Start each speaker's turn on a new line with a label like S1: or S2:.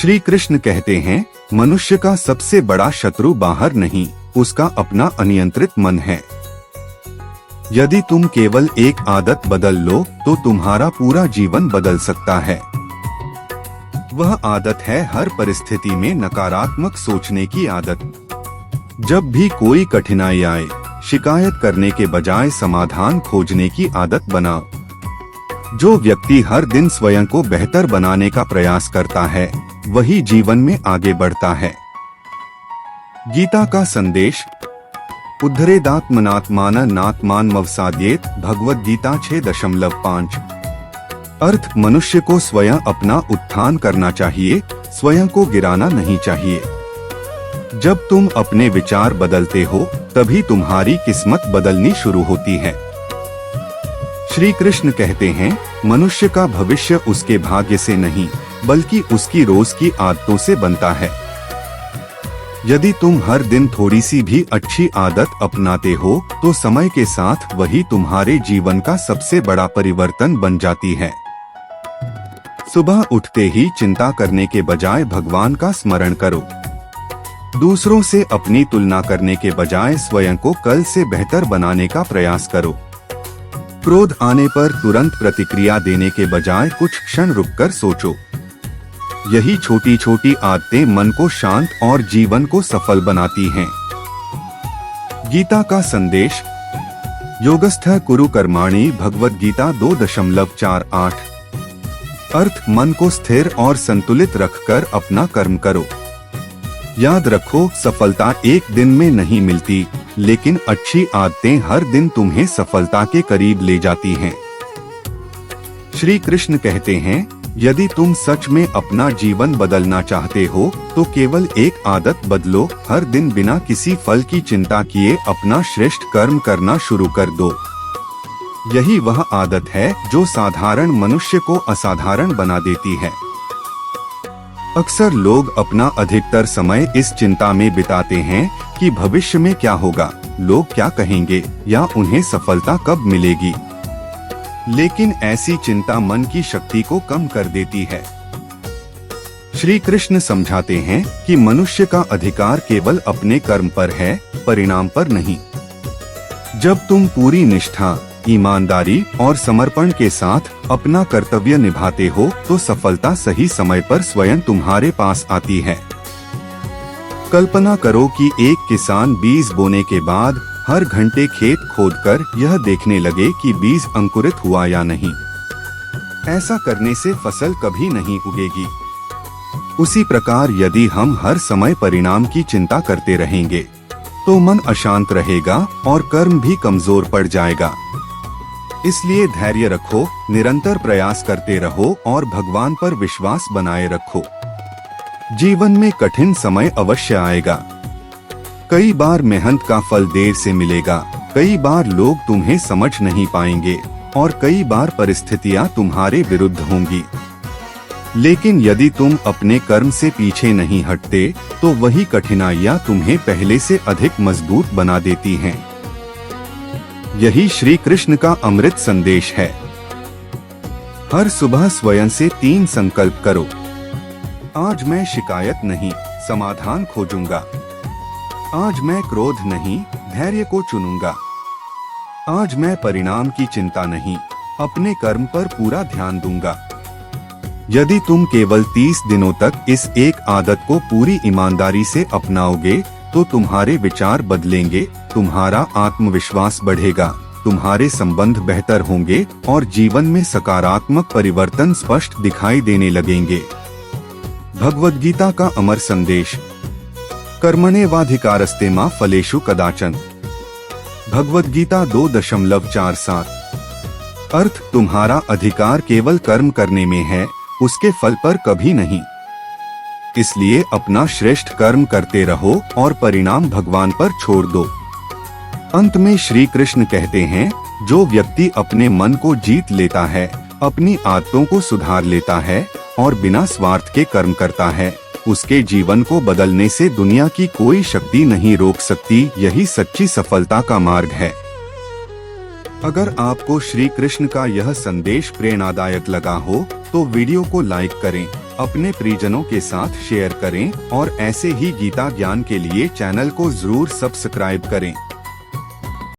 S1: श्री कृष्ण कहते हैं, मनुष्य का सबसे बड़ा शत्रु बाहर नहीं, उसका अपना अनियंत्रित मन है। यदि तुम केवल एक आदत बदल लो तो तुम्हारा पूरा जीवन बदल सकता है। वह आदत है हर परिस्थिति में नकारात्मक सोचने की आदत। जब भी कोई कठिनाई आए, शिकायत करने के बजाय समाधान खोजने की आदत बनाओ। जो व्यक्ति हर दिन स्वयं को बेहतर बनाने का प्रयास करता है, वही जीवन में आगे बढ़ता है। गीता का संदेश, उद्धरेदात्मनात्मान नात्मानमवसाद्येत, भगवद गीता 6.5। अर्थ, मनुष्य को स्वयं अपना उत्थान करना चाहिए, स्वयं को गिराना नहीं चाहिए। जब तुम अपने विचार बदलते हो, तभी तुम्हारी किस्मत बदलनी शुरू होती है। श्री कृष्ण कहते हैं, मनुष्य का भविष्य उसके भाग्य से नहीं, बल्कि उसकी रोज की आदतों से बनता है। यदि तुम हर दिन थोड़ी सी भी अच्छी आदत अपनाते हो, तो समय के साथ वही तुम्हारे जीवन का सबसे बड़ा परिवर्तन बन जाती है। सुबह उठते ही चिंता करने के बजाय भगवान का स्मरण करो। दूसरों से अपनी तुलना करने के बजाय स्वयं को कल से बेहतर बनाने का प्रयास करो। क्रोध आने पर तुरंत प्रतिक्रिया देने के बजाय कुछ क्षण रुककर सोचो। यही छोटी छोटी आदतें मन को शांत और जीवन को सफल बनाती हैं। गीता का संदेश, योगस्थः कुरु कर्माणि, भगवद गीता 2.48। अर्थ, मन को स्थिर और संतुलित रखकर अपना कर्म करो। याद रखो, सफलता एक दिन में नहीं मिलती, लेकिन अच्छी आदतें हर दिन तुम्हें सफलता के करीब ले जाती हैं। श्री कृष्ण कहते हैं, यदि तुम सच में अपना जीवन बदलना चाहते हो, तो केवल एक आदत बदलो। हर दिन बिना किसी फल की चिंता किए अपना श्रेष्ठ कर्म करना शुरू कर दो। यही वह आदत है जो साधारण मनुष्य को असाधारण बना देती है। अक्सर लोग अपना अधिकतर समय इस चिंता में बिताते हैं कि भविष्य में क्या होगा, लोग क्या कहेंगे, या उन्हें सफलता कब मिलेगी। लेकिन ऐसी चिंता मन की शक्ति को कम कर देती है। श्री कृष्ण समझाते हैं कि मनुष्य का अधिकार केवल अपने कर्म पर है, परिणाम पर नहीं। जब तुम पूरी निष्ठा, ईमानदारी और समर्पण के साथ अपना कर्तव्य निभाते हो, तो सफलता सही समय पर स्वयं तुम्हारे पास आती है। कल्पना करो कि एक किसान बीज बोने के बाद हर घंटे खेत खोदकर यह देखने लगे कि बीज अंकुरित हुआ या नहीं। ऐसा करने से फसल कभी नहीं उगेगी। उसी प्रकार यदि हम हर समय परिणाम की चिंता करते रहेंगे, तो मन अशांत रहेगा और कर्म भी कमजोर पड़ जाएगा। इसलिए धैर्य रखो, निरंतर प्रयास करते रहो और भगवान पर विश्वास बनाए रखो। जीवन में कठिन समय अवश्य आएगा। कई बार मेहनत का फल देर से मिलेगा, कई बार लोग तुम्हें समझ नहीं पाएंगे और कई बार परिस्थितियां तुम्हारे विरुद्ध होंगी। लेकिन यदि तुम अपने कर्म से पीछे नहीं हटते, तो वही कठिनाइयां तुम्हें पहले से अधिक मजबूत बना देती हैं। यही श्री कृष्ण का अमृत संदेश है। हर सुबह स्वयं से 3 संकल्प करो। आज मैं शिकायत नहीं, समाधान खोजूंगा। आज मैं क्रोध नहीं, धैर्य को चुनूंगा। आज मैं परिणाम की चिंता नहीं, अपने कर्म पर पूरा ध्यान दूंगा। यदि तुम केवल 30 दिनों तक इस एक आदत को पूरी ईमानदारी से अपनाओगे, तो तुम्हारे विचार बदलेंगे, तुम्हारा आत्मविश्वास बढ़ेगा, तुम्हारे संबंध बेहतर होंगे और जीवन में सकारात्मक परिवर्तन स्पष्ट दिखाई देने लगेंगे। भगवद गीता का अमर संदेश, कर्मण्येवाधिकारस्ते मा फलेषु कदाचन। भगवद गीता 2.47। अर्थ, तुम्हारा अधिकार केवल कर्म करने में है, उसके फल पर कभी नहीं। इसलिए अपना श्रेष्ठ कर्म करते रहो और परिणाम भगवान पर छोड़ दो। अंत में श्री कृष्ण कहते हैं, जो व्यक्ति अपने मन को जीत लेता है, अपनी आदतों को सुधार लेता है और बिना स्वार्थ के कर्म करता है, उसके जीवन को बदलने से दुनिया की कोई शक्ति नहीं रोक सकती। यही सच्ची सफलता का मार्ग है। अगर आपको श्री कृष्ण का यह संदेश प्रेरणादायक लगा हो तो वीडियो को लाइक करें, अपने परिजनों के साथ शेयर करें और ऐसे ही गीता ज्ञान के लिए चैनल को जरूर सब्सक्राइब करें।